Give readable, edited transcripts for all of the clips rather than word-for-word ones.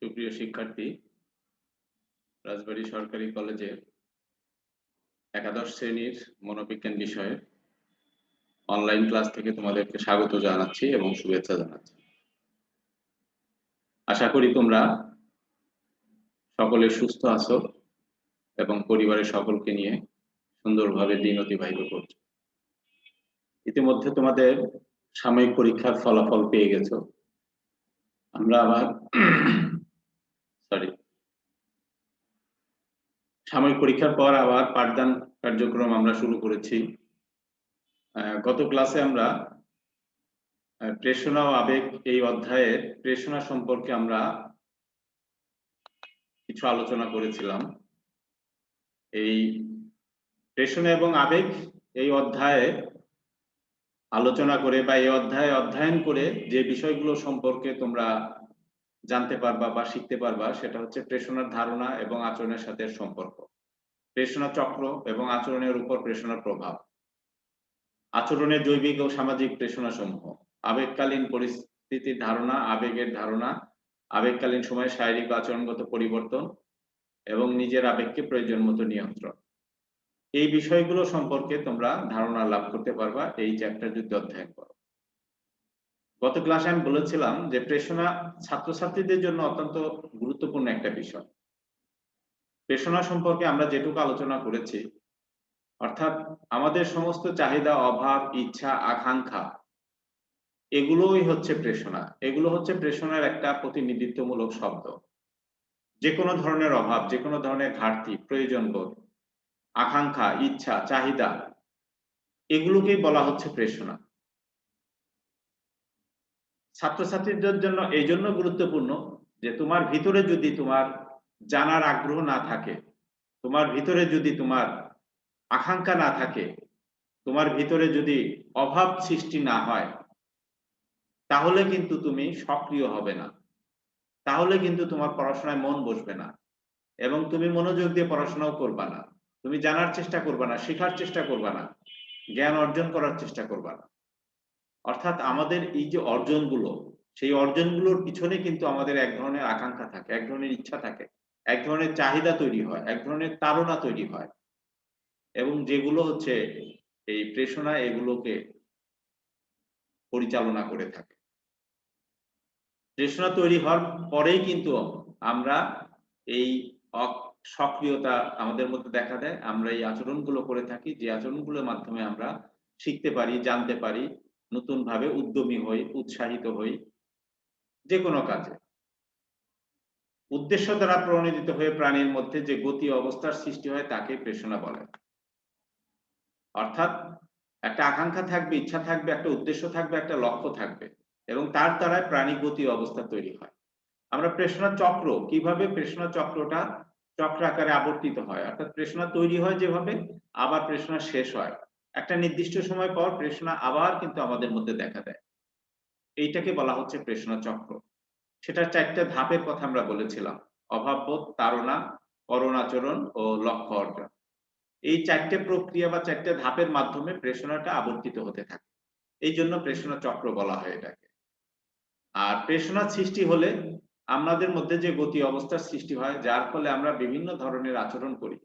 সুপ্রিয় শিক্ষার্থী, রাজবাড়ী সরকারি কলেজের একাদশ শ্রেণীর মনোবিজ্ঞান বিষয়ে অনলাইন ক্লাস থেকে তোমাদেরকে স্বাগত জানাচ্ছি এবং শুভেচ্ছা জানাচ্ছি। আশা করি তোমরা সকলে সুস্থ আছো এবং পরিবারের সকলকে নিয়ে সুন্দরভাবে দিন অতিবাহিত করছো। ইতিমধ্যে তোমাদের সাময়িক পরীক্ষার ফলাফল পেয়ে গেছো। আমরা আবার সাময়িক পরীক্ষার পর আবার পাঠদান কার্যক্রম আমরা শুরু করেছি। গত ক্লাসে আমরা প্রেষণা ও আবেগ এই অধ্যায়ের প্রেষণা সম্পর্কে আমরা কিছু আলোচনা করেছিলাম। এই প্রেষণা এবং আবেগ এই অধ্যায়ে আলোচনা করে বা এই অধ্যায়ে অধ্যয়ন করে যে বিষয়গুলো সম্পর্কে তোমরা জানতে পারবা বা শিখতে পারবা সেটা হচ্ছে প্রেষণার ধারণা এবং আচরণের সাথে সম্পর্ক, প্রেষণা চক্র এবং আচরণের উপর প্রেষণার প্রভাব, আচরণের জৈবিক ও সামাজিক প্রেষণা সমূহ, আবেগকালীন পরিস্থিতির ধারণা, আবেগের ধারণা, আবেগকালীন সময়ে শারীরিক বা আচরণগত পরিবর্তন এবং নিজের আবেগকে প্রয়োজন মতো নিয়ন্ত্রণ। এই বিষয়গুলো সম্পর্কে তোমরা ধারণা লাভ করতে পারবা এই চ্যাপ্টার যদি অধ্যয়ন করো। গত ক্লাসে আমি বলেছিলাম যে প্রেষণা ছাত্রছাত্রীদের জন্য অত্যন্ত গুরুত্বপূর্ণ একটা বিষয়। প্রেষণা সম্পর্কে আমরা যেটুকু আলোচনা করেছি, অর্থাৎ আমাদের সমস্ত চাহিদা, অভাব, ইচ্ছা, আকাঙ্ক্ষা এগুলোই হচ্ছে প্রেষণা। এগুলো হচ্ছে প্রেষণার একটা প্রতিনিধিত্বমূলক শব্দ। যে কোনো ধরনের অভাব, যে কোনো ধরনের ঘাটতি, প্রয়োজনবোধ, আকাঙ্ক্ষা, ইচ্ছা, চাহিদা এগুলোকেই বলা হচ্ছে প্রেষণা। ছাত্রছাত্রীদের জন্য এই জন্য গুরুত্বপূর্ণ যে তোমার ভিতরে যদি তোমার জানার আগ্রহ না থাকে, তোমার ভিতরে যদি তোমার আকাঙ্ক্ষা না থাকে, তোমার ভিতরে যদি অভাব সৃষ্টি না হয়, তাহলে কিন্তু তুমি সক্রিয় হবে না, তাহলে কিন্তু তোমার পড়াশোনায় মন বসবে না এবং তুমি মনোযোগ দিয়ে পড়াশোনাও করবা না, তুমি জানার চেষ্টা করবা না, শেখার চেষ্টা করবা না, জ্ঞান অর্জন করার চেষ্টা করবা না। অর্থাৎ আমাদের এই যে অর্জনগুলো, সেই অর্জনগুলোর পিছনে কিন্তু আমাদের এক ধরনের আকাঙ্ক্ষা থাকে, এক ধরনের ইচ্ছা থাকে, এক ধরনের চাহিদা তৈরি হয়, এক ধরনের তাড়না তৈরি হয় এবং যেগুলো হচ্ছে এই প্রেষণা এগুলোকে পরিচালনা করে থাকে। প্রেষণা তৈরি হওয়ার পরেই কিন্তু আমরা এই সক্রিয়তা আমাদের মধ্যে দেখা দেয়, আমরা এই আচরণগুলো করে থাকি, যে আচরণগুলোর মাধ্যমে আমরা শিখতে পারি, জানতে পারি, নতুন ভাবে উদ্যমী হই, উৎসাহিত হই যে কোনো কাজে। উদ্দেশ্য দ্বারা প্রণোদিত হয়ে প্রাণীর মধ্যে যে গতি অবস্থার সৃষ্টি হয় তাকে প্রেষণা বলে। অর্থাৎ একটা আকাঙ্ক্ষা থাকবে, ইচ্ছা থাকবে, একটা উদ্দেশ্য থাকবে, একটা লক্ষ্য থাকবে এবং তার দ্বারা প্রাণী গতি অবস্থা তৈরি হয়। আমরা প্রেষণা চক্র, কিভাবে প্রেষণা চক্রটা চক্র আকারে আবর্তিত হয়, অর্থাৎ প্রেষণা তৈরি হয় যেভাবে, আবার প্রেষণা শেষ হয়, একটা নির্দিষ্ট সময় পর প্রেষণা আবার কিন্তু আমাদের মধ্যে দেখা দেয়, এইটাকে বলা হচ্ছে প্রেষণা চক্র। সেটার 4টা ধাপের কথা আমরা বলেছিলাম: অভাববোধ, তাড়না, করণ আচরণ ও লক্ষ্য অর্জন। এই 4টে প্রক্রিয়া বা 4টে ধাপের মাধ্যমে প্রেষণাটা আবর্তিত হতে থাকে, এই জন্য প্রেষণা চক্র বলা হয় এটাকে। আর প্রেষণা সৃষ্টি হলে আমাদের মধ্যে যে গতি অবস্থার সৃষ্টি হয়, যার ফলে আমরা বিভিন্ন ধরনের আচরণ করি,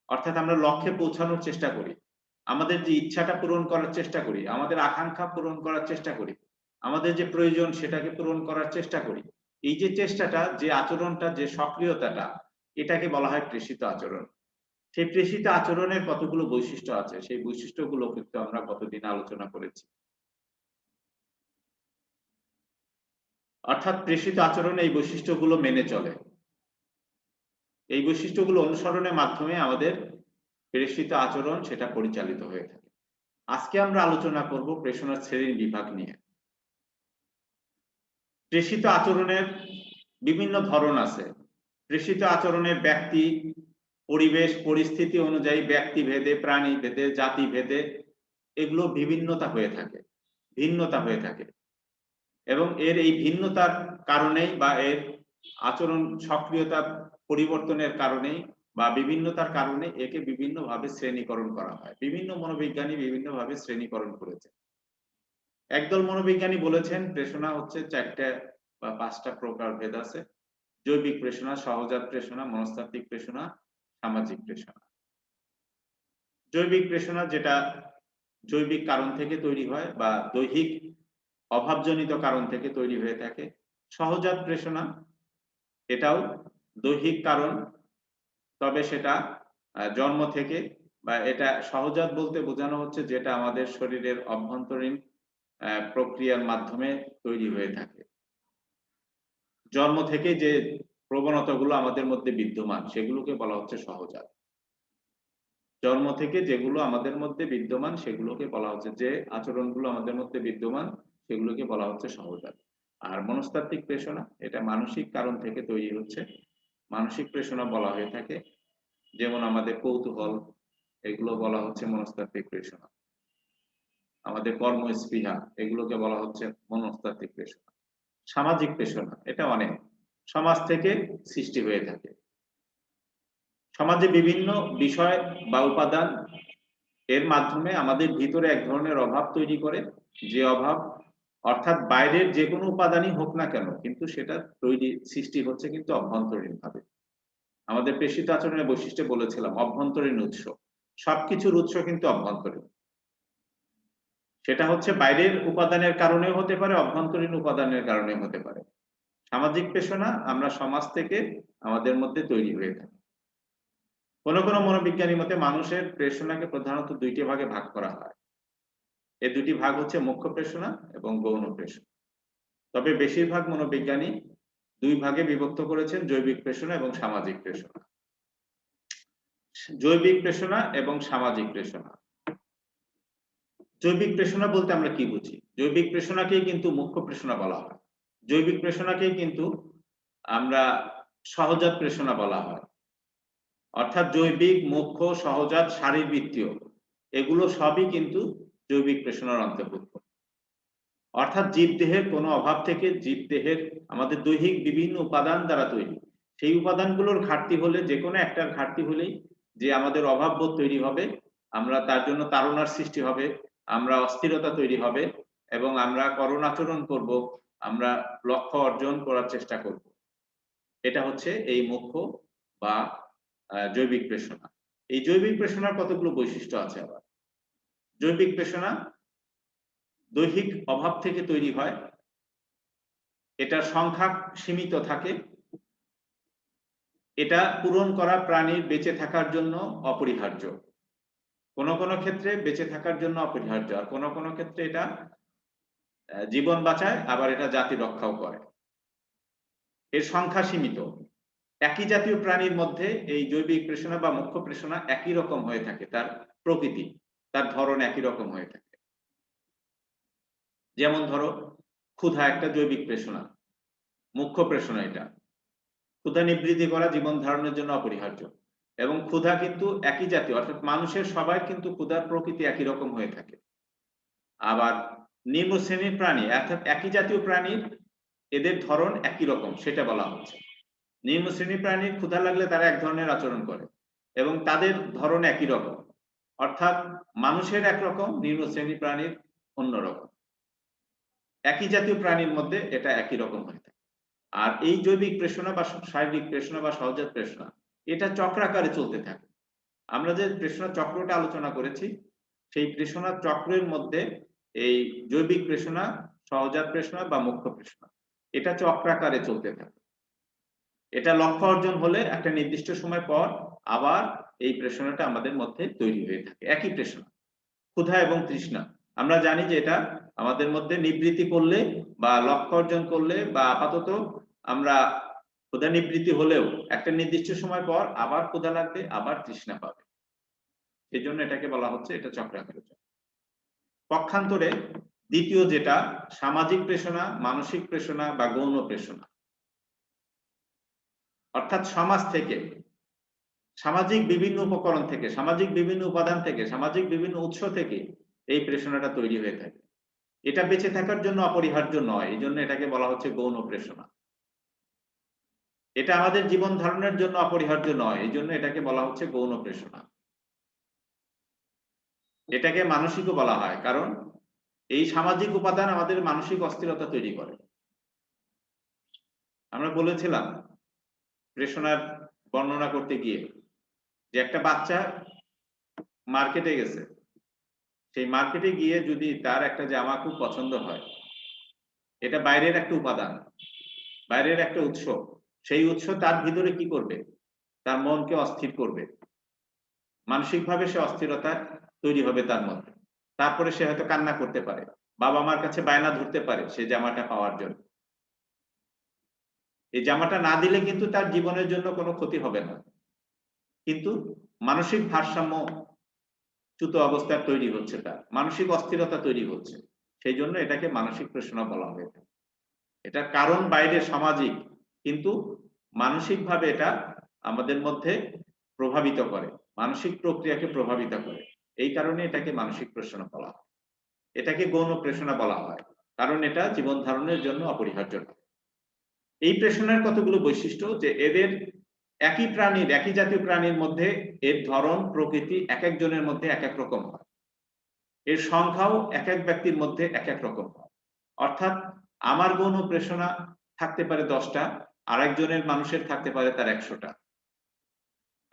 অর্থাৎ আমরা লক্ষ্যে পৌঁছানোর চেষ্টা করি, আমাদের যে ইচ্ছাটা পূরণ করার চেষ্টা করি, আমাদের আকাঙ্ক্ষা পূরণ করার চেষ্টা করি, আমাদের যে প্রয়োজন সেটাকে পূরণ করার চেষ্টা করি। এই যে চেষ্টাটা, যে আচরণটা, যে সক্রিয়তাটা, এটাকে বলা হয় প্রেষিত আচরণ। সেই প্রেষিত আচরণের কতগুলো বৈশিষ্ট্য আছে, সেই বৈশিষ্ট্যগুলো কিন্তু আমরা গতদিন আলোচনা করেছি। অর্থাৎ প্রেষিত আচরণ এই বৈশিষ্ট্যগুলো মেনে চলে, এই বৈশিষ্ট্যগুলো অনুসরণের মাধ্যমে আমাদের প্রেষিত আচরণ সেটা পরিচালিত হয়ে থাকে। আজকে আমরা আলোচনা করব প্রেষণার শ্রেণী বিভাগ নিয়ে। প্রেষিত আচরণের বিভিন্ন ধরন আছে। প্রেষিত আচরণের ব্যক্তি, পরিবেশ, পরিস্থিতি অনুযায়ী ব্যক্তি ভেদে, প্রাণী ভেদে, জাতি ভেদে এগুলো বিভিন্নতা হয়ে থাকে, ভিন্নতা হয়ে থাকে এবং এর এই ভিন্নতার কারণেই বা এর আচরণ সক্রিয়তা পরিবর্তনের কারণেই বা বিভিন্নতার কারণে একে বিভিন্নভাবে শ্রেণীকরণ করা হয়। বিভিন্ন মনোবিজ্ঞানী বিভিন্নভাবে শ্রেণীকরণ করেছে। একদল মনোবিজ্ঞানী বলেছেন প্রেষণা হচ্ছে 4টে বা 5টা প্রকার ভেদ আছে, জৈবিক প্রেষণা, সহজাত প্রেষণা, মনস্তাত্ত্বিক প্রেষণা, সামাজিক প্রেষণা। জৈবিক প্রেষণা যেটা জৈবিক কারণ থেকে তৈরি হয় বা দৈহিক অভাবজনিত কারণ থেকে তৈরি হয়ে থাকে। সহজাত প্রেষণা এটাও দৈহিক কারণ, তবে সেটা জন্ম থেকে, বা এটা সহজাত বলতে বোঝানো হচ্ছে যেটা আমাদের শরীরের অভ্যন্তরীণ প্রক্রিয়ার মাধ্যমে তৈরি হয়ে থাকে। জন্ম থেকে যে প্রবণতাগুলো আমাদের মধ্যে বিদ্যমান সেগুলোকে বলা হচ্ছে সহজাত। জন্ম থেকে যেগুলো আমাদের মধ্যে বিদ্যমান সেগুলোকে বলা হচ্ছে, যে আচরণগুলো আমাদের মধ্যে বিদ্যমান সেগুলোকে বলা হচ্ছে সহজাত। আর মনস্তাত্ত্বিক প্রেষণা এটা মানসিক কারণ থেকে তৈরি হচ্ছে, মানসিক প্রেষণা বলা হয়ে থাকে। যেমন আমাদের কৌতূহল, এগুলো বলা হচ্ছে মনস্তাত্ত্বিক প্রেষণা। আমাদের কর্মস্পৃহা, এগুলোকে বলা হচ্ছে মনস্তাত্ত্বিক প্রেষণা। সামাজিক প্রেষণা এটা অনেক, সমাজ থেকে সৃষ্টি হয়ে থাকে। সমাজে বিভিন্ন বিষয় বা উপাদান এর মাধ্যমে আমাদের ভিতরে এক ধরনের অভাব তৈরি করে, যে অভাব অর্থাৎ বাইরের যে কোনো উপাদানই হোক না কেন, কিন্তু সেটা তৈরি সৃষ্টি হচ্ছে কিন্তু অভ্যন্তরীণ ভাবে। আমাদের প্রেষিত আচরণের বৈশিষ্ট্যে বলেছিলাম অভ্যন্তরীণ উৎস, সবকিছুর উৎস কিন্তু অভ্যন্তরীণ। সেটা হচ্ছে বাইরের উপাদানের কারণেও হতে পারে, অভ্যন্তরীণ উপাদানের কারণেও হতে পারে। সামাজিক প্রেষণা আমরা সমাজ থেকে আমাদের মধ্যে তৈরি হয়ে থাকে। কোনো কোনো মনোবিজ্ঞানীর মতে মানুষের প্রেষণাকে প্রধানত দুইটি ভাগে ভাগ করা হয়। এই দুটি ভাগ হচ্ছে মুখ্য প্রেষণা এবং গৌণ প্রেষণা। তবে বেশিরভাগ মনোবিজ্ঞানী দুই ভাগে বিভক্ত করেছেন, জৈবিক প্রেষণা এবং সামাজিক প্রেষণা। জৈবিক প্রেষণা এবং সামাজিক প্রেষণা। জৈবিক প্রেষণা বলতে আমরা কি বুঝি? জৈবিক প্রেষণাকেই কিন্তু মুখ্য প্রেষণা বলা হয়। জৈবিক প্রেষণাকেই কিন্তু আমরা সহজাত প্রেষণা বলা হয়। অর্থাৎ জৈবিক, মুখ্য, সহজাত, শারীরবৃত্তীয় এগুলো সবই কিন্তু জৈবিক প্রেষণার অন্তর্ভুক্ত। অর্থাৎ জীবদেহের কোনো অভাব থেকে, জীবদেহের আমাদের দৈহিক বিভিন্ন উপাদান দ্বারা তৈরি, সেই উপাদানগুলোর ঘাটতি হলে, যে কোনো একটার ঘাটতি হলেই যে আমাদের অভাববোধ তৈরি হবে, আমরা তার জন্য তাড়নার সৃষ্টি হবে, আমরা অস্থিরতা তৈরি হবে এবং আমরা করুণাচরণ করব, আমরা লক্ষ্য অর্জন করার চেষ্টা করব। এটা হচ্ছে এই মুখ্য বা জৈবিক প্রেষণা। এই জৈবিক প্রেষণার কতগুলো বৈশিষ্ট্য আছে আবার। জৈবিক প্রেষণা দৈহিক অভাব থেকে তৈরি হয়, এটার সংখ্যা সীমিত থাকে, এটা পূরণ করা প্রাণীর বেঁচে থাকার জন্য অপরিহার্য। কোনো কোনো ক্ষেত্রে বেঁচে থাকার জন্য অপরিহার্য, আর কোনো কোনো ক্ষেত্রে এটা জীবন বাঁচায়, আবার এটা জাতি রক্ষাও করে। এর সংখ্যা সীমিত। একই জাতীয় প্রাণীর মধ্যে এই জৈবিক প্রেষণা বা মুখ্য প্রেষণা একই রকম হয়ে থাকে, তার প্রকৃতি, তার ধরন একই রকম হয়ে থাকে। যেমন ধরো ক্ষুধা একটা জৈবিক প্রেষণা, মুখ্য প্রেষণা এটা। ক্ষুধা নিবৃত্তি করা জীবন ধারণের জন্য অপরিহার্য, এবং ক্ষুধা কিন্তু একই জাতীয়, অর্থাৎ মানুষের সবাই কিন্তু ক্ষুধার প্রকৃতি একই রকম হয়ে থাকে। আবার নিম্ন শ্রেণীর প্রাণী অর্থাৎ একই জাতীয় প্রাণীর এদের ধরন একই রকম, সেটা বলা হচ্ছে। নিম্ন শ্রেণীর প্রাণীর ক্ষুধা লাগলে তারা এক ধরনের আচরণ করে এবং তাদের ধরন একই রকম, অর্থাৎ মানুষের একরকম, নিম্ন শ্রেণীর প্রাণীর অন্যরকম। একই জাতীয় প্রাণীর মধ্যে এটা একই রকম হয়ে থাকে। আর এই জৈবিক প্রেষণা বা শারীরিক প্রেষণা বা সহজাত প্রেষণা এটা চক্রাকারে চলতে থাকে। আমরা যে প্রেষণা চক্রটা আলোচনা করেছি, সেই প্রেষণা চক্রের মধ্যে এই জৈবিক প্রেষণা, সহজাত প্রেষণা বা মুখ্য প্রেষণা এটা চক্রাকারে চলতে থাকে। এটা লক্ষ্য অর্জন হলে একটা নির্দিষ্ট সময় পর আবার এই প্রেষণাটা আমাদের মধ্যে তৈরি হয়ে থাকে। একই প্রেষণা, ক্ষুধা এবং তৃষ্ণা, আমরা জানি যে এটা আমাদের মধ্যে নিবৃত্তি করলে বা লক্ষ্য অর্জন করলে বা আপাতত আমরা ক্ষুধা নিবৃত্তি হলেও একটা নির্দিষ্ট সময় পর আবার ক্ষুধা লাগবে, আবার তৃষ্ণা পাবে। সেই জন্য এটাকে বলা হচ্ছে এটা চক্রাকারে চলে। পক্ষান্তরে দ্বিতীয় যেটা সামাজিক প্রেষণা, মানসিক প্রেষণা বা গৌণ প্রেষণা, অর্থাৎ সমাজ থেকে, সামাজিক বিভিন্ন উপকরণ থেকে, সামাজিক বিভিন্ন উপাদান থেকে, সামাজিক বিভিন্ন উৎস থেকে এই প্রেষণাটা তৈরি হয়ে থাকে। এটা বেঁচে থাকার জন্য অপরিহার্য নয়, এই জন্য এটাকে বলা হচ্ছে গৌণ প্রেষণা। এটা আমাদের জীবন ধারণের জন্য অপরিহার্য নয়, এই জন্য এটাকে বলা হচ্ছে গৌণ প্রেষণা। এটাকে মানসিকও বলা হয়, কারণ এই সামাজিক উপাদান আমাদের মানসিক অস্থিরতা তৈরি করে। আমরা বলেছিলাম প্রেষণার বর্ণনা করতে গিয়ে, যে একটা বাচ্চা মার্কেটে গেছে, সেই মার্কেটে গিয়ে যদি তার একটা জামা খুব পছন্দ হয়, এটা বাইরের একটা উপাদান, বাইরের একটা উৎস, সেই উৎস তার ভিতরে কি করবে, তার মনকে অস্থির করবে, মানসিকভাবে সে অস্থিরতা তৈরি হবে তার মধ্যে। তারপরে সে হয়তো কান্না করতে পারে, বাবা মার কাছে বায়না ধরতে পারে সেই জামাটা পাওয়ার জন্য। এই জামাটা না দিলে কিন্তু তার জীবনের জন্য কোনো ক্ষতি হবে না, কিন্তু মানসিক ভারসাম্য চ্যুত অবস্থা তৈরি হচ্ছে, তার মানসিক অস্থিরতা তৈরি হচ্ছে। সেই জন্য এটাকে মানসিক প্রেষণা বলা হয়ে থাকে। এটার কারণ বাইরে সামাজিক, কিন্তু মানসিকভাবে এটা আমাদের মধ্যে প্রভাবিত করে, মানসিক প্রক্রিয়াকে প্রভাবিত করে। এই কারণে এটাকে মানসিক প্রেষণা বলা হয়। এটাকে গৌণ প্রেষণা বলা হয়, কারণ এটা জীবন ধারণের জন্য অপরিহার্য। এই প্রেষণার কতগুলো বৈশিষ্ট্য, যে এদের একই প্রাণীর, একই জাতীয় প্রাণীর মধ্যে এর ধরন প্রকৃতি এক একজনের মধ্যে এক এক রকম হয়, এর সংখ্যাও এক এক ব্যক্তির মধ্যে এক এক রকম হয়। অর্থাৎ আমার গৌণ প্রেষণা থাকতে পারে 10টা, আরেকজনের মানুষের থাকতে পারে তার 100টা।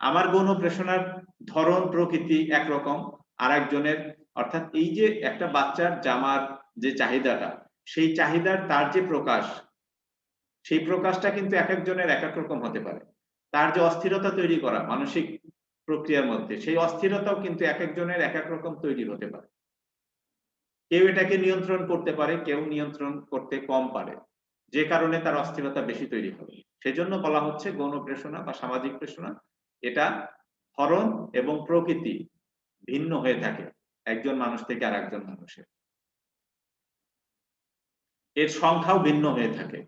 আমার গৌণ প্রেষণার ধরন প্রকৃতি একরকম, আরেকজনের, অর্থাৎ এই যে একটা বাচ্চার জামার যে চাহিদাটা, সেই চাহিদার তার যে প্রকাশ, সেই প্রকাশটা কিন্তু এক একজনের এক এক রকম হতে পারে। তার যে অস্থিরতা তৈরি করা মানসিক প্রক্রিয়ার মধ্যে, সেই অস্থিরতাও কিন্তু এক একজনের এক এক রকম তৈরি হতে পারে। কেউ এটাকে নিয়ন্ত্রণ করতে পারে, কেউ নিয়ন্ত্রণ করতে কম পারে, যে কারণে তার অস্থিরতা বেশি তৈরি হবে। সেজন্য বলা হচ্ছে গৌণ প্রেষণা বা সামাজিক প্রেষণা, এটা ধরন এবং প্রকৃতি ভিন্ন হয়ে থাকে একজন মানুষ থেকে আর একজন মানুষের, এর সংখ্যাও ভিন্ন হয়ে থাকে।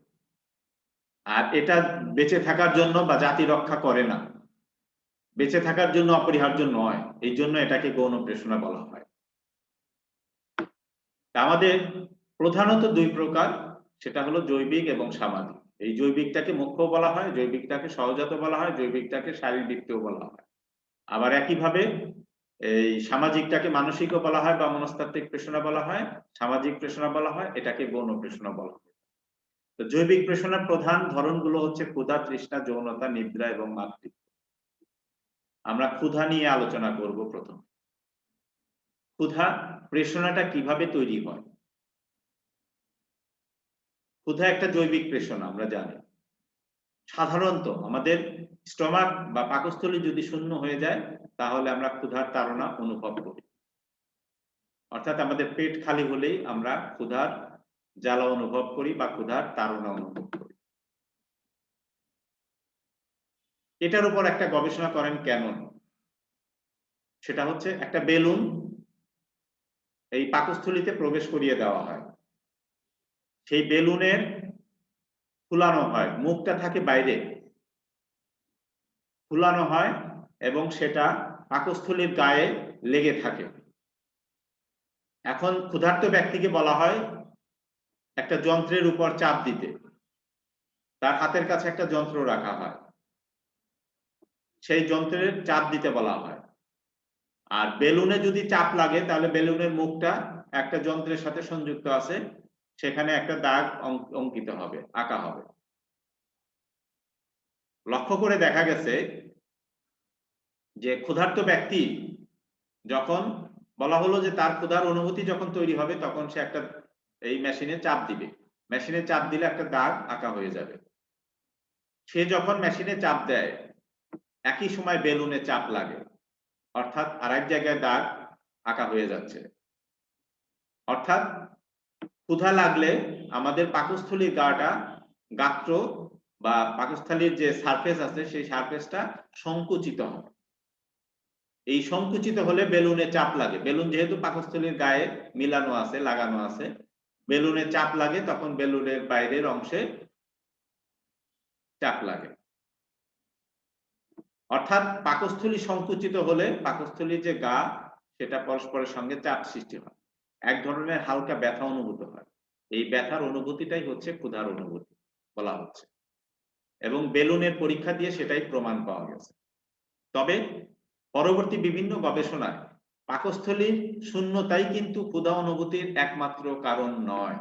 আর এটা বেঁচে থাকার জন্য বা জাতি রক্ষা করে না, বেঁচে থাকার জন্য অপরিহার্য নয়, এই জন্য এটাকে গৌণ প্রেষণা বলা হয়। আমাদের প্রধানত 2 প্রকার, সেটা হলো জৈবিক এবং সামাজিক। এই জৈবিকটাকে মুখ্য বলা হয়, জৈবিকটাকে সহজাত বলা হয়, জৈবিকটাকে শারীরবৃত্তীয় বলা হয়। আবার একইভাবে এই সামাজিকটাকে মানসিকও বলা হয় বা মনস্তাত্ত্বিক প্রেষণা বলা হয়, সামাজিক প্রেষণা বলা হয়, এটাকে গৌণ প্রেষণা বলা হয়। তো জৈবিক প্রেষণার প্রধান ধরনগুলো হচ্ছে ক্ষুধা, তৃষ্ণা, যৌনতা, নিদ্রা এবং মাতৃত্ব। আমরা ক্ষুধা নিয়ে আলোচনা করব প্রথম। ক্ষুধা প্রেষণাটা কিভাবে তৈরি হয়? ক্ষুধা একটা জৈবিক প্রেষণা, আমরা জানি। সাধারণত আমাদের স্টমাক বা পাকস্থলী যদি শূন্য হয়ে যায়, তাহলে আমরা ক্ষুধার তাড়না অনুভব করি। অর্থাৎ আমাদের পেট খালি হলেই আমরা ক্ষুধার জ্বালা অনুভব করি বা ক্ষুধার তাড়না অনুভব করি। এটার উপর একটা গবেষণা করেন ক্যানন। সেটা হচ্ছে একটা বেলুন এই পাকস্থলীতে প্রবেশ করিয়ে দেওয়া হয়, সেই বেলুনের ফুলানো হয়, মুখটা থাকে বাইরে, ফুলানো হয় এবং সেটা পাকস্থলীর গায়ে লেগে থাকে। এখন ক্ষুধার্ত ব্যক্তিকে বলা হয় একটা যন্ত্রের উপর চাপ দিতে, তার হাতের কাছে একটা যন্ত্র রাখা হয়, সেই যন্ত্রের চাপ দিতে বলা হয়। আর বেলুনে যদি চাপ লাগে, তাহলে বেলুনের মুখটা একটা যন্ত্রের সাথে সংযুক্ত আছে, সেখানে একটা দাগ অঙ্কিত হবে, আঁকা হবে। লক্ষ্য করে দেখা গেছে যে ক্ষুধার্ত ব্যক্তি যখন বলা হলো যে তার ক্ষুধার অনুভূতি যখন তৈরি হবে, তখন সে একটা এই মেশিনে চাপ দিবে, মেশিনে চাপ দিলে একটা দাগ আঁকা হয়ে যাবে। সে যখন মেশিনে চাপ দেয়, একই সময় বেলুনে চাপ লাগে, অর্থাৎ আরেক জায়গায় দাগ আঁকা হয়ে যাচ্ছে। অর্থাৎ ক্ষুধা লাগলে আমাদের পাকস্থলীর গাত্র বা পাকস্থলীর যে সারফেস আছে, সেই সারফেসটা সংকুচিত হয়। এই সংকুচিত হলে বেলুনে চাপ লাগে, বেলুন যেহেতু পাকস্থলীর গায়ে মিলানো আছে, লাগানো আছে, বেলুনে চাপ লাগে, তখন বেলুনের বাইরের অংশে চাপ লাগে। অর্থাৎ পাকস্থলী সংকুচিত হলে পাকস্থলীর যে গা, সেটা পরস্পরের সঙ্গে চাপ সৃষ্টি হয়, এক ধরনের হালকা ব্যথা অনুভূত হয়। এই ব্যথার অনুভূতিটাই হচ্ছে ক্ষুধার অনুভূতি বলা হচ্ছে, এবং বেলুনের পরীক্ষা দিয়ে সেটাই প্রমাণ পাওয়া গেছে। তবে পরবর্তী বিভিন্ন গবেষণায় পাকস্থলীর শূন্যতাই কিন্তু ক্ষুধা অনুভূতির একমাত্র কারণ নয়।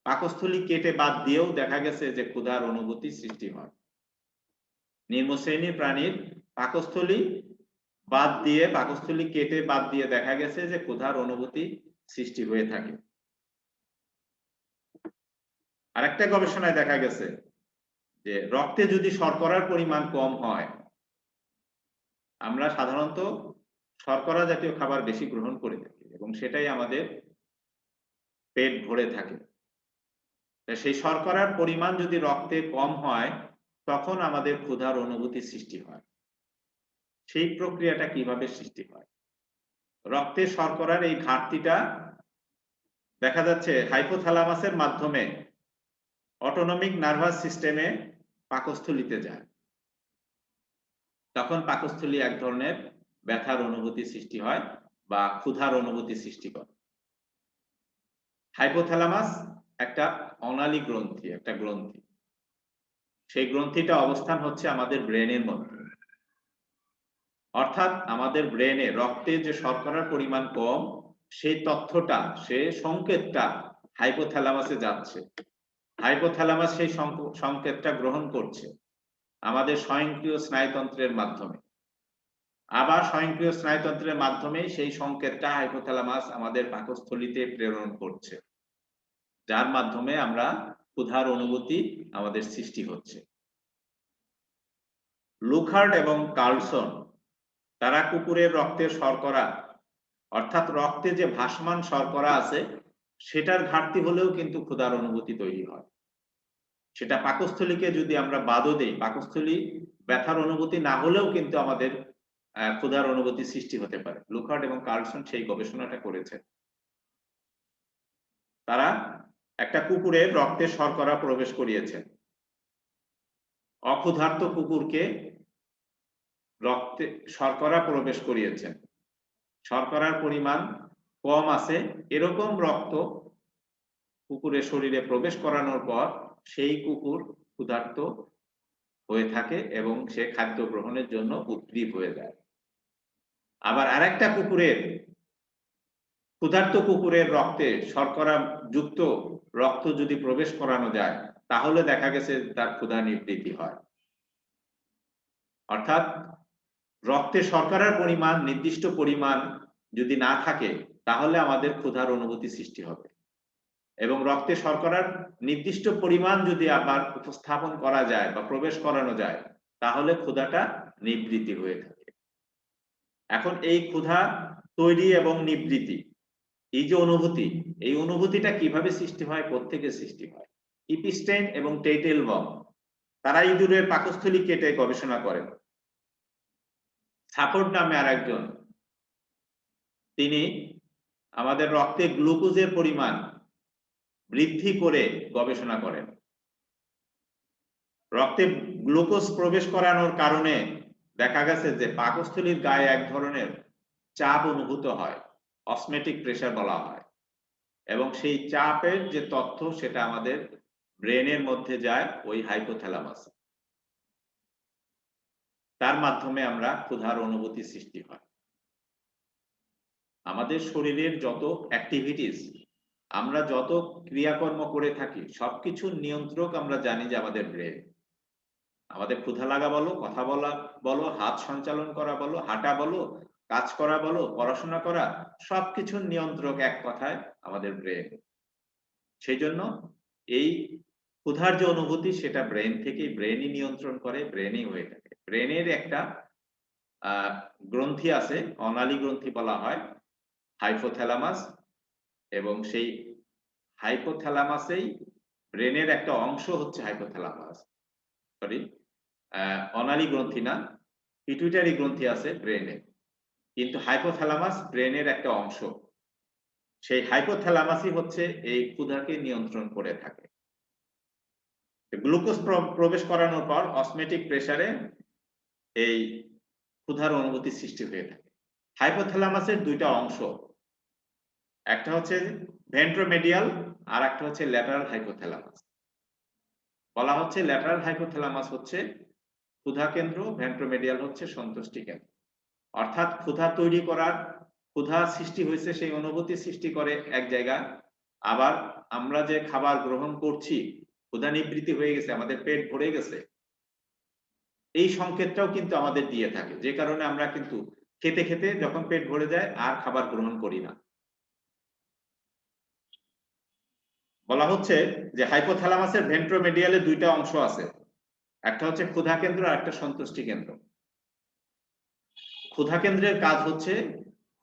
পাকস্থলী কেটে বাদ দিয়েও দেখা গেছে যে ক্ষুধার অনুভূতি সৃষ্টি হয়। নিম্নশ্রেণীর প্রাণীর পাকস্থলী কেটে বাদ দিয়ে দেখা গেছে যে ক্ষুধার অনুভূতি সৃষ্টি হয়ে থাকে। আরেকটা গবেষণায় দেখা গেছে যে রক্তে যদি শর্করার পরিমাণ কম হয়, আমরা সাধারণত শর্করা জাতীয় খাবার বেশি গ্রহণ করে থাকি এবং সেটাই আমাদের পেট ভরে থাকে। সেই শর্করার পরিমাণ যদি রক্তে কম হয় তখন আমাদের ক্ষুধার অনুভূতি সৃষ্টি হয়। সেই প্রক্রিয়াটা কিভাবে সৃষ্টি হয়? রক্তে শর্করার এই ঘাটতিটা দেখা যাচ্ছে হাইপোথ্যালামাসের মাধ্যমে অটোনমিক নার্ভাস সিস্টেমে পাকস্থলীতে যায়। তখন পাকস্থলী এক ধরনের ব্যথার অনুভূতি সৃষ্টি হয় বা ক্ষুধার অনুভূতি সৃষ্টি করে। হাইপোথ্যালামাস একটা অনালী গ্রন্থি, একটা গ্রন্থি। সেই গ্রন্থিটা অবস্থান হচ্ছে আমাদের ব্রেনের মধ্যে। অর্থাৎ আমাদের ব্রেনে রক্তে যে শর্করার পরিমাণ কম, সেই তথ্যটা, সেই সংকেতটা হাইপোথ্যালামাসে যাচ্ছে। হাইপোথ্যালামাস সেই সংকেতটা গ্রহণ করছে আমাদের স্বয়ংক্রিয় স্নায়ুতন্ত্রের মাধ্যমে। আবার স্বয়ংক্রিয় স্নায়ুতন্ত্রের মাধ্যমে সেই সংকেতটা হাইপোথ্যালামাস আমাদের পাকস্থলীতে প্রেরণ করছে, যার মাধ্যমে আমরা ক্ষুধার অনুভূতি আমাদের সৃষ্টি হচ্ছে। লুখার্ড এবং কার্লসন তারা কুকুরের রক্তের শর্করা, অর্থাৎ রক্তে যে ভাসমান শর্করা আছে সেটার ঘাটতি হলেও কিন্তু ক্ষুধার অনুভূতি তৈরি হয়। সেটা পাকস্থলীকে যদি আমরা বাদও দেই, পাকস্থলী ব্যথার অনুভূতি না হলেও কিন্তু আমাদের ক্ষুধার অনুভূতি সৃষ্টি হতে পারে। লুখার্ড এবং কার্লসন সেই গবেষণাটা করেছে। তারা একটা কুকুরের রক্তে শর্করা প্রবেশ করিয়েছেন। অক্ষুধার্ত কুকুরকে রক্তে শর্করা প্রবেশ করিয়েছেন। শর্করার পরিমাণ কম আছে এরকম রক্ত কুকুরের শরীরে প্রবেশ করানোর পর সেই কুকুর ক্ষুধার্ত হয়ে থাকে এবং সে খাদ্য গ্রহণের জন্য উদ্গ্রীব হয়ে যায়। আবার আরেকটা ক্ষুধার্ত কুকুরের রক্তে শর্করা যুক্ত রক্ত যদি প্রবেশ করানো যায় তাহলে দেখা গেছে তার ক্ষুধা নিবৃত্তি হয়। অর্থাৎ রক্তে শর্করার পরিমাণ নির্দিষ্ট পরিমাণ যদি না থাকে তাহলে আমাদের ক্ষুধার অনুভূতি সৃষ্টি হবে, এবং রক্তে শর্করার নির্দিষ্ট পরিমাণ যদি আবার উপস্থাপন করা যায় বা প্রবেশ করানো যায় তাহলে ক্ষুধাটা নিবৃত্তি হয়ে থাকে। এখন এই ক্ষুধা তৈরি এবং নিবৃত্তি, এই যে অনুভূতি, এই অনুভূতিটা কিভাবে সৃষ্টি হয়, কোত্থেকে সৃষ্টি হয়? ইপিস্টেইন এবং টেইটেলবম তারা ইঁদুরের পাকস্থলী কেটে গবেষণা করেন। সাফোর্ড নামে আরেকজন, তিনি আমাদের রক্তে গ্লুকোজের পরিমাণ বৃদ্ধি করে গবেষণা করেন। রক্তে গ্লুকোজ প্রবেশ করানোর কারণে দেখা গেছে যে পাকস্থলীর গায়ে এক ধরনের চাপ অনুভূত হয়, অসমেটিক প্রেসার বলা হয়, এবং সেই চাপের যে তথ্য সেটা আমাদের ব্রেনের মধ্যে যায় ওই হাইপোথ্যালামাস। তার মাধ্যমে আমরা ক্ষুধার অনুভূতি সৃষ্টি হয়। আমাদের শরীরের যত অ্যাক্টিভিটিস, আমরা যত ক্রিয়াকর্ম করে থাকি সবকিছুর নিয়ন্ত্রক আমরা জানি যে আমাদের ব্রেন। আমাদের ক্ষুধা লাগা বলো, কথা বলা বলো, হাত সঞ্চালন করা বলো, হাঁটা বলো, কাজ করা বলো, পড়াশোনা করা, সবকিছুর নিয়ন্ত্রক এক কথায় আমাদের ব্রেন। সেই জন্য এই ক্ষুধার যে অনুভূতি সেটা ব্রেন থেকেই, ব্রেনই নিয়ন্ত্রণ করে, ব্রেনই হয়ে থাকে। ব্রেনের একটা গ্রন্থি আছে, অনালী গ্রন্থি বলা হয় হাইপোথ্যালামাস, এবং সেই হাইপোথ্যালামাসেই ব্রেনের একটা অংশ হচ্ছে হাইপোথ্যালামাস, সরি অনালী গ্রন্থি না, পিটুইটারি গ্রন্থি আছে ব্রেনে, কিন্তু হাইপোথ্যালামাস ব্রেনের একটা অংশ। সেই হাইপোথ্যালামাসই হচ্ছে এই ক্ষুধাকে নিয়ন্ত্রণ করে থাকে। গ্লুকোজ প্রবেশ করানোর পর অসমেটিক প্রেসারে এই ক্ষুধার অনুভূতি সৃষ্টি হয়ে থাকে। হাইপোথ্যালামাসের দুইটা অংশ, একটা হচ্ছে ভেন্ট্রোমেডিয়াল আর একটা হচ্ছে ল্যাটারাল হাইপোথ্যালামাস। বলা হচ্ছে ল্যাটারাল হাইপোথ্যালামাস হচ্ছে ক্ষুধা কেন্দ্র, ভেন্ট্রোমেডিয়াল হচ্ছে সন্তুষ্টি কেন্দ্র। অর্থাৎ ক্ষুধা তৈরি করার, ক্ষুধা সৃষ্টি হয়েছে সেই অনুভূতি সৃষ্টি করে এক জায়গায়, আবার আমরা যে খাবার গ্রহণ করছি, ক্ষুধা নিবৃত্তি হয়ে গেছে, আমাদের পেট ভরে গেছে, এই সংকেতটাও কিন্তু আমাদের দিয়ে থাকে, যে কারণে আমরা কিন্তু খেতে খেতে যখন পেট ভরে যায় আর খাবার গ্রহণ করি না। বলা হচ্ছে যে হাইপোথ্যালামাসের ভেন্ট্রোমেডিয়ালে দুইটা অংশ আছে, একটা হচ্ছে ক্ষুধা কেন্দ্র আর একটা সন্তুষ্টি কেন্দ্র। ক্ষুধা কেন্দ্রের কাজ হচ্ছে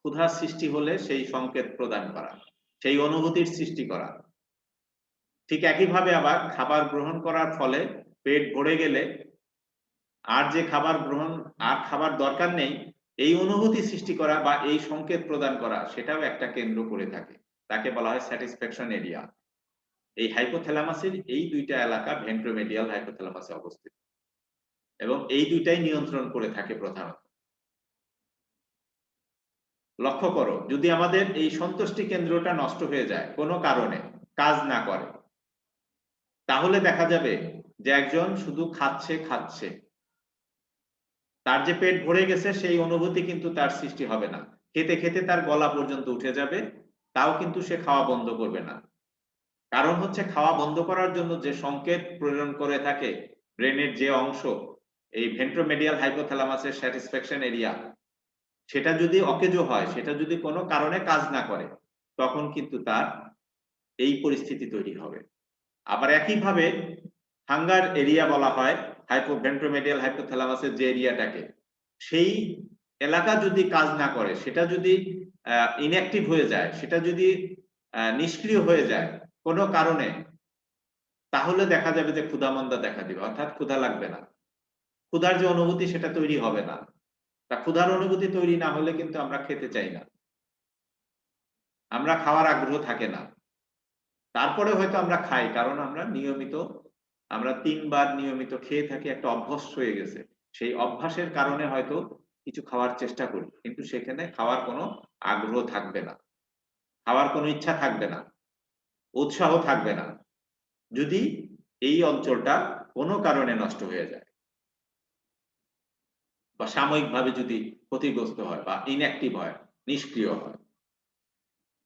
ক্ষুধার সৃষ্টি হলে সেই সংকেত প্রদান করা, সেই অনুভূতির সৃষ্টি করা। ঠিক একইভাবে আবার খাবার গ্রহণ করার ফলে পেট ভরে গেলে আর যে খাবার গ্রহণ আর খাবার দরকার নেই, এই অনুভূতি সৃষ্টি করা বা এই সংকেত প্রদান করা, সেটাও একটা কেন্দ্র করে থাকে, তাকে বলা হয় স্যাটিসফ্যাকশন এরিয়া। এই হাইপোথ্যালামাসের এই দুইটা এলাকা ভেন্ট্রোমেডিয়াল হাইপোথ্যালামাসে অবস্থিত এবং এই দুইটাই নিয়ন্ত্রণ করে থাকে প্রধানত। লক্ষ্য করো, যদি আমাদের এই সন্তুষ্টি কেন্দ্রটা নষ্ট হয়ে যায় কোনো কারণে, কাজ না করে, তাহলে দেখা যাবে যে একজন শুধু খাচ্ছে খাচ্ছে, তার যে পেট ভরে গেছে সেই অনুভূতি কিন্তু তার সৃষ্টি হবে না, খেতে খেতে তার গলা পর্যন্ত উঠে যাবে, তাও কিন্তু সে খাওয়া বন্ধ করবে না। কারণ হচ্ছে খাওয়া বন্ধ করার জন্য যে সংকেত প্রেরণ করে থাকে ব্রেনের যে অংশ, এই ভেন্ট্রোমেডিয়াল হাইপোথ্যালামাসের স্যাটিসফ্যাকশন এরিয়া, সেটা যদি অকেজো হয়, সেটা যদি কোনো কারণে কাজ না করে, তখন কিন্তু তার এই পরিস্থিতি তৈরি হবে। আবার একইভাবে হাঙ্গার এরিয়া বলা হয় ভেন্ট্রোমেডিয়াল হাইপোথ্যালামাসের যে এরিয়াটাকে, সেই এলাকা যদি কাজ না করে, সেটা যদি ইনঅ্যাক্টিভ হয়ে যায়, সেটা যদি নিষ্ক্রিয় হয়ে যায় কোনো কারণে, তাহলে দেখা যাবে যে ক্ষুধামন্দা দেখা দিবে, অর্থাৎ ক্ষুধা লাগবে না, ক্ষুধার যে অনুভূতি সেটা তৈরি হবে না। তা ক্ষুধার অনুভূতি তৈরি না হলে কিন্তু আমরা খেতে চাই না, আমরা খাওয়ার আগ্রহ থাকে না। তারপরে হয়তো আমরা খাই, কারণ আমরা নিয়মিত, আমরা ৩ বার নিয়মিত খেয়ে থাকি, একটা অভ্যাস হয়ে গেছে। সেই অভ্যাসের কারণে হয়তো কিছু খাওয়ার চেষ্টা করি, কিন্তু সেখানে খাওয়ার কোনো আগ্রহ থাকবে না, খাওয়ার কোনো ইচ্ছা থাকবে না, উৎসাহ থাকবে না, যদি এই অঞ্চলটা কোনো কারণে নষ্ট হয়ে যায় বা সাময়িকভাবে যদি ক্ষতিগ্রস্ত হয় বা ইনঅ্যাক্টিভ হয়, নিষ্ক্রিয় হয়।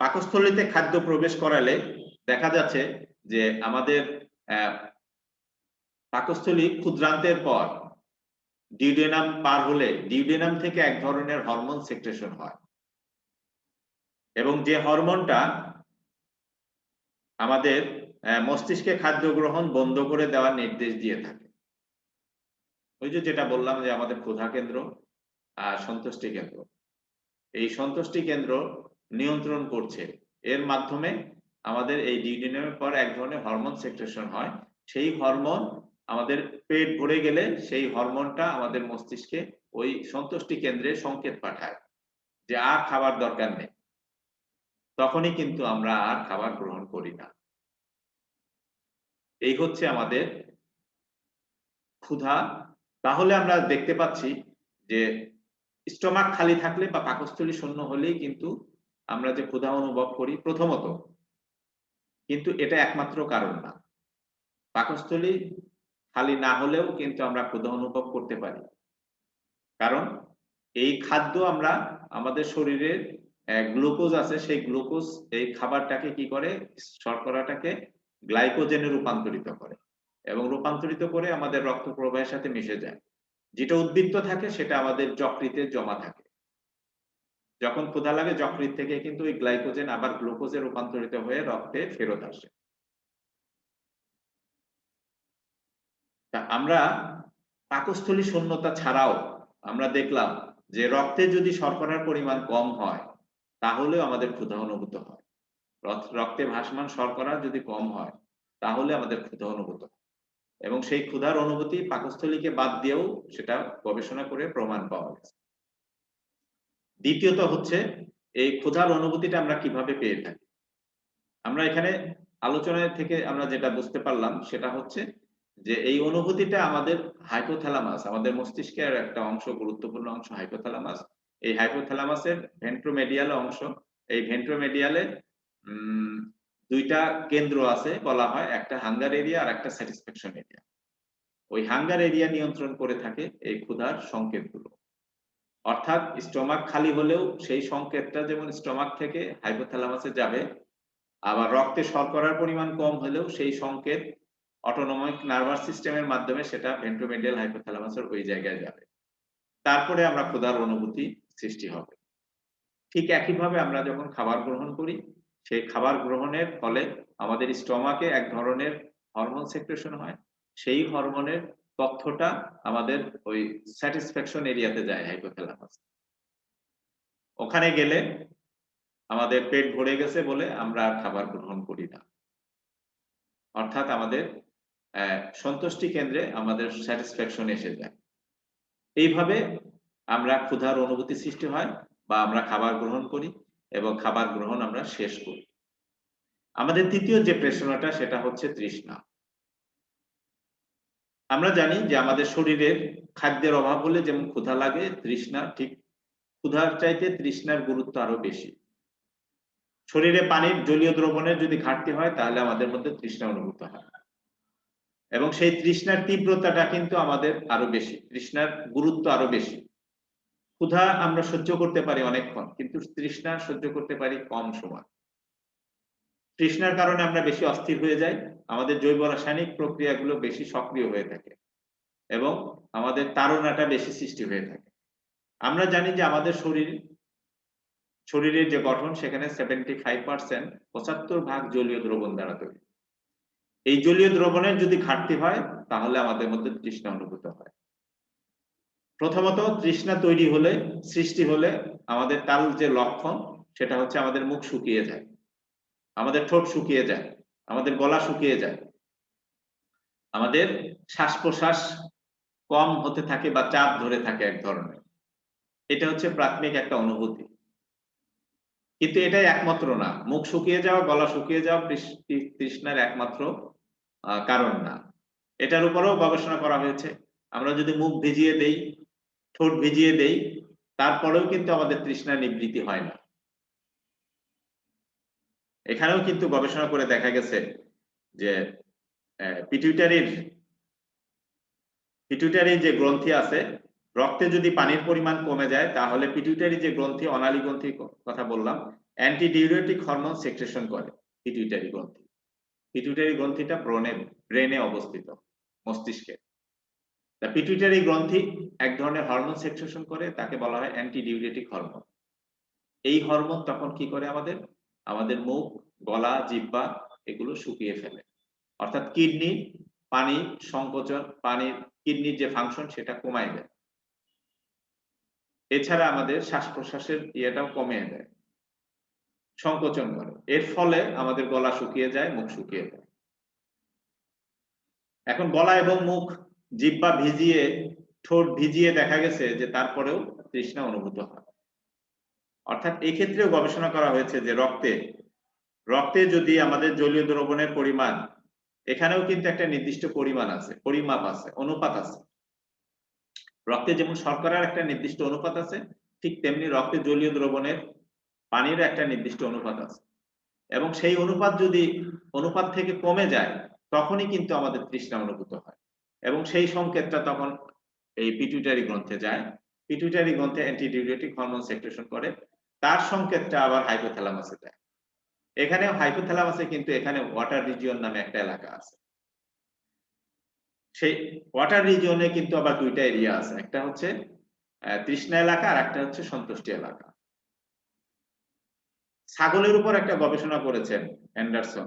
পাকস্থলীতে খাদ্য প্রবেশ করালে দেখা যাচ্ছে যে আমাদের পাকস্থলী ক্ষুদ্রান্তের পর ডিউডেনাম পার হলে ডিউডেনাম থেকে এক ধরনের হরমোন সেক্রেশন হয় এবং যে হরমোনটা আমাদের মস্তিষ্কে খাদ্য গ্রহণ বন্ধ করে দেওয়ার নির্দেশ দিয়ে থাকে। ওই যে যেটা বললাম যে আমাদের ক্ষুধা কেন্দ্র আর সন্তুষ্টি কেন্দ্র, এই সন্তুষ্টি কেন্দ্র নিয়ন্ত্রণ করছে, এর মাধ্যমে আমাদের এই ডিউডেনামের পর এক ধরনের হরমোন সেক্রেশন হয়। সেই হরমোন আমাদের পেট ভরে গেলে সেই হরমোনটা আমাদের মস্তিষ্কে ওই সন্তুষ্টি কেন্দ্রে সংকেত পাঠায় যে আর খাবার দরকার নেই, তখনই কিন্তু আমরা আর খাবার গ্রহণ করি না। এই হচ্ছে আমাদের ক্ষুধা। তাহলে আমরা দেখতে পাচ্ছি যে স্টমাক খালি থাকলে বা পাকস্থলী শূন্য হলেই কিন্তু আমরা যে ক্ষুধা অনুভব করি প্রথমত, কিন্তু এটা একমাত্র কারণ না। পাকস্থলী খালি না হলেও কিন্তু আমরা ক্ষুধা অনুভব করতে পারি, কারণ এই খাদ্য আমরা আমাদের শরীরের গ্লুকোজ আছে, সেই গ্লুকোজ এই খাবারটাকে কি করে, শর্করাটাকে গ্লাইকোজেনে রূপান্তরিত করে এবং রূপান্তরিত করে আমাদের রক্ত প্রবাহের সাথে মিশে যায়। যেটা উদ্বৃত্ত থাকে সেটা আমাদের যকৃতে জমা থাকে। যখন ক্ষুধা লাগে যকৃৎ থেকে কিন্তু ওই গ্লাইকোজেন আবার গ্লুকোজে রূপান্তরিত হয়ে রক্তে ফেরত আসে। তা আমরা পাকস্থলী শূন্যতা ছাড়াও আমরা দেখলাম যে রক্তে যদি শর্করার পরিমাণ কম হয়, তাহলেও আমাদের ক্ষুধা অনুভূত হয়। রক্তে ভাসমান শর্করা যদি কম হয়, তাহলে আমাদের ক্ষুধা অনুভূত হয় এবং সেই ক্ষুধার অনুভূতি পাকস্থলীকে বাদ দিয়েও সেটা গবেষণা করে প্রমাণ পাওয়া গেছে। দ্বিতীয়ত হচ্ছে এই ক্ষুধার অনুভূতিটা আমরা কিভাবে পেয়ে থাকি। আমরা এখানে আলোচনায় থেকে আমরা যেটা বুঝতে পারলাম সেটা হচ্ছে যে এই অনুভূতিটা আমাদের হাইপোথ্যালামাস, আমাদের মস্তিষ্কের একটা অংশ, গুরুত্বপূর্ণ অংশ হাইপোথ্যালামাস। এই হাইপোথ্যালামাসের ভেন্ট্রোমেডিয়াল অংশ, এই ভেন্ট্রোমেডিয়ালে দুইটা কেন্দ্র আছে বলা হয়, একটা হাঙ্গার এরিয়া আর একটা স্যাটিসফ্যাকশন এরিয়া। ওই হাঙ্গার এরিয়া নিয়ন্ত্রণ করে থাকে এই ক্ষুধার সংকেতগুলো। অর্থাৎ স্টমাক খালি হলেও সেই সংকেতটা যেমন স্টমাক থেকে হাইপোথ্যালামাসে যাবে, আবার রক্তে শর্করার পরিমাণ কম হলেও সেই সংকেত অটোনমিক নার্ভাস সিস্টেমের মাধ্যমে সেটা ভেন্ট্রোমিডিয়াল হাইপোথ্যালামাসের ওই জায়গায় যাবে। তারপরে আমরা ক্ষুধার অনুভূতি সৃষ্টি হবে। ঠিক একইভাবে আমরা যখন খাবার গ্রহণ করি, সেই খাবার গ্রহণের ফলে আমাদের স্টমাকে এক ধরনের হরমোন সেক্রেশন হয়। সেই হরমোনের তথ্যটা আমাদের ওই স্যাটিসফ্যাকশন এরিয়াতে যায় হাইপোথ্যালামাস। ওখানে গেলে আমাদের পেট ভরে গেছে বলে আমরা আর খাবার গ্রহণ করি না। অর্থাৎ আমাদের সন্তুষ্টি কেন্দ্রে আমাদের স্যাটিসফ্যাকশন এসে যায়। এইভাবে আমরা ক্ষুধার অনুভূতি সৃষ্টি হয় বা আমরা খাবার গ্রহণ করি এবং খাবার গ্রহণ আমরা শেষ করি। আমাদের তৃতীয় যে প্রেষণাটা সেটা হচ্ছে তৃষ্ণা। আমরা জানি যে আমাদের শরীরের খাদ্যের অভাব হলে যেমন ক্ষুধা লাগে, তৃষ্ণা ঠিক ক্ষুধার চাইতে তৃষ্ণার গুরুত্ব আরো বেশি। শরীরে পানির জলীয় দ্রবণের যদি ঘাটতি হয় তাহলে আমাদের মধ্যে তৃষ্ণা অনুভূত হয় এবং সেই তৃষ্ণার তীব্রতাটা কিন্তু আমাদের আরো বেশি, তৃষ্ণার গুরুত্ব আরো বেশি। ক্ষুধা আমরা সহ্য করতে পারি অনেকক্ষণ, কিন্তু তৃষ্ণা সহ্য করতে পারি কম সময়। তৃষ্ণার কারণে আমরা বেশি অস্থির হয়ে যাই, আমাদের জৈব রাসায়নিক প্রক্রিয়াগুলো বেশি সক্রিয় হয়ে থাকে এবং আমাদের তাড়নাটা বেশি সৃষ্টি হয়ে থাকে। আমরা জানি যে আমাদের শরীরের যে গঠন সেখানে 75% 75% জলীয় দ্রবণ দ্বারা তৈরি। এই জলীয় দ্রবণের যদি ঘাটতি হয় তাহলে আমাদের মধ্যে তৃষ্ণা অনুভূত হয়। প্রথমত তৃষ্ণা তৈরি হলে, সৃষ্টি হলে আমাদের তার যে লক্ষণ সেটা হচ্ছে আমাদের মুখ শুকিয়ে যায়, আমাদের ঠোঁট শুকিয়ে যায়, আমাদের গলা শুকিয়ে যায়, আমাদের শ্বাস প্রশ্বাস কম হতে থাকে বা চাপ ধরে থাকে এক ধরনের। এটা হচ্ছে প্রাথমিক একটা অনুভূতি। কিন্তু এটাই একমাত্র না। মুখ শুকিয়ে যাওয়া, গলা শুকিয়ে যাওয়া তৃষ্ণার একমাত্র কারণ না। এটার উপরেও গবেষণা করা হয়েছে। আমরা যদি মুখ ভিজিয়ে দেই, ঠোঁট ভিজিয়ে দেই, তারপরেও কিন্তু আমাদের তৃষ্ণা নিবৃত্তি হয় না। এখানেও কিন্তু গবেষণা করে দেখা গেছে যে পিটুইটারির যে গ্রন্থি আছে, রক্তে যদি পানির পরিমাণ কমে যায় তাহলে পিটুইটারি যে গ্রন্থি, অনালী গ্রন্থির কথা বললাম, অ্যান্টি ডিউরেটিক হরমোন সেক্রেশন করে পিটুইটারি গ্রন্থি। পিটুইটারি গ্রন্থিটা ব্রেনে অবস্থিত, মস্তিষ্কে। পিটুইটারি গ্রন্থি এক ধরনের হরমোন সেক্রেশন করে, তাকে বলা হয় অ্যান্টি ডিউরেটিক হরমোন। এই হরমোন তখন কি করে আমাদের মুখ, গলা, জিহ্বা এগুলো শুকিয়ে ফেলে। অর্থাৎ কিডনি পানি সংকোচন, কিডনির যে ফাংশন সেটা কমায় দেয়। এছাড়া আমাদের শ্বাস প্রশ্বাসের ইয়েটাও কমিয়ে দেয়, সংকোচন করে। এর ফলে আমাদের গলা শুকিয়ে যায়, মুখ শুকিয়ে যায়। এখন গলা এবং মুখ, জিহ্বা ভিজিয়ে, ঠোঁট ভিজিয়ে দেখা গেছে যে তারপরেও তৃষ্ণা অনুভূত হয়। অর্থাৎ এই ক্ষেত্রেও গবেষণা করা হয়েছে যে রক্তে যদি আমাদের জলীয় দ্রবণের পরিমাণ, এখানেও কিন্তু একটা নির্দিষ্ট পরিমাণ আছে, পরিমাপ আছে, অনুপাত আছে। রক্তে যেমন শর্করার একটা নির্দিষ্ট অনুপাত আছে, ঠিক তেমনি রক্তে জলীয় দ্রবণের পানির একটা নির্দিষ্ট অনুপাত আছে এবং সেই অনুপাত থেকে কমে যায় তখনই কিন্তু আমাদের তৃষ্ণা অনুভূত হয় এবং সেই সংকেতটা তখন এই পিটুইটারি গ্রন্থে যায়। পিটুইটারি গ্রন্থে অ্যান্টি ডিউরেটিক হরমোন সেক্রেশন করে, তার সংকেতটা আবার হাইপোথ্যালামাসে যায়। এখানেও হাইপোথ্যালামাসে কিন্তু এখানে ওয়াটার রিজিয়ন নামে একটা এলাকা আছে। সেই ওয়াটার রিজিয়নে কিন্তু আবার দুইটা এরিয়া আছে, একটা হচ্ছে তৃষ্ণা এলাকা আর একটা হচ্ছে সন্তুষ্টি এলাকা। ছাগলের উপর একটা গবেষণা করেছেন অ্যান্ডারসন।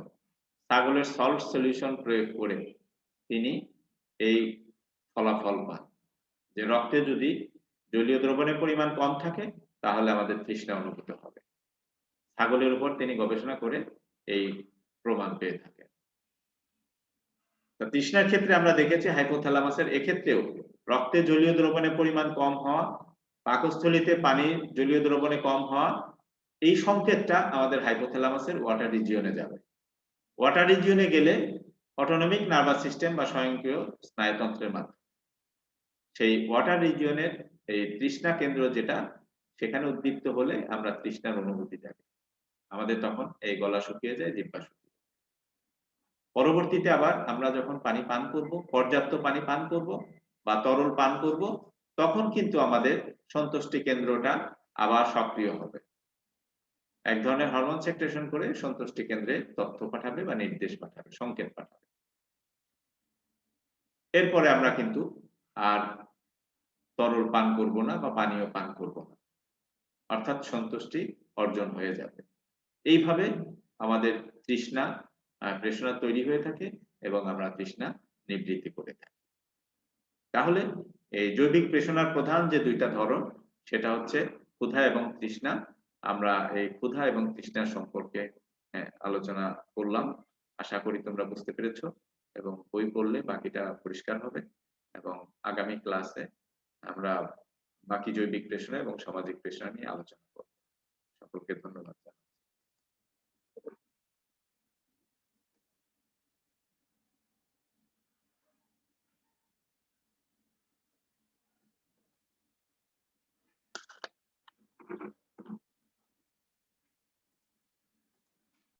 ছাগলের সল্ট সলিউশন প্রয়োগ করে তিনি এই ফলাফল পান যে রক্তে যদি জলীয় দ্রবণের পরিমাণ কম থাকে তাহলে আমাদের তৃষ্ণা অনুভূত হবে। ছাগলের উপর তিনি গবেষণা করে এই প্রমাণ পেয়ে থাকেন। তৃষ্ণার ক্ষেত্রে আমরা দেখেছি হাইপোথ্যালামাসের এক্ষেত্রেও রক্তে জলীয় দ্রবণের পরিমাণ কম হওয়া, পাকস্থলীতে পানির জলীয় দ্রবণে কম হওয়া, এই সংকেতটা আমাদের হাইপোথ্যালামাসের ওয়াটার রিজিয়নে যাবে। ওয়াটার রিজিয়নে গেলে অটোনমিক নার্ভাস সিস্টেম বা স্বয়ংক্রিয় স্নায়ুতন্ত্রের মাধ্যমে সেই ওয়াটার রিজিয়নের এই তৃষ্ণা কেন্দ্র যেটা, সেখানে উদ্দীপ্ত হলে আমরা তৃষ্ণার অনুভূতি থাকে। আমাদের তখন এই গলা শুকিয়ে যায়, জিহ্বা শুকিয়ে যায়। পরবর্তীতে আবার আমরা যখন পানি পান করব, পর্যাপ্ত পানি পান করব বা তরল পান করব, তখন কিন্তু আমাদের সন্তুষ্টি কেন্দ্রটা আবার সক্রিয় হবে এক ধরনের হরমোন সেক্রেশন করে সন্তুষ্টি কেন্দ্রে তথ্য পাঠাবে বা নির্দেশ পাঠাবে, সংকেত পাঠাবে। এরপরে আমরা কিন্তু আর তরল পান করব না বা পানীয় পান করব না। অর্থাৎ সন্তুষ্টি অর্জন হয়ে যাবে। এইভাবে আমাদের তৃষ্ণা প্রেষণা তৈরি হয়ে থাকে এবং আমরা তৃষ্ণা নিবৃত্তি করে থাকি। তাহলে এই জৈবিক প্রেষণার প্রধান যে ২ টা ধরন সেটা হচ্ছে ক্ষুধা এবং তৃষ্ণা। আমরা এই ক্ষুধা এবং তৃষ্ণা সম্পর্কে আলোচনা করলাম। আশা করি তোমরা বুঝতে পেরেছ এবং বই পড়লে বাকিটা পরিষ্কার হবে এবং আগামী ক্লাসে আমরা বাকি জৈবিক প্রেষণা এবং সামাজিক প্রেষণা নিয়ে আলোচনা করব। সকলকে ধন্যবাদ।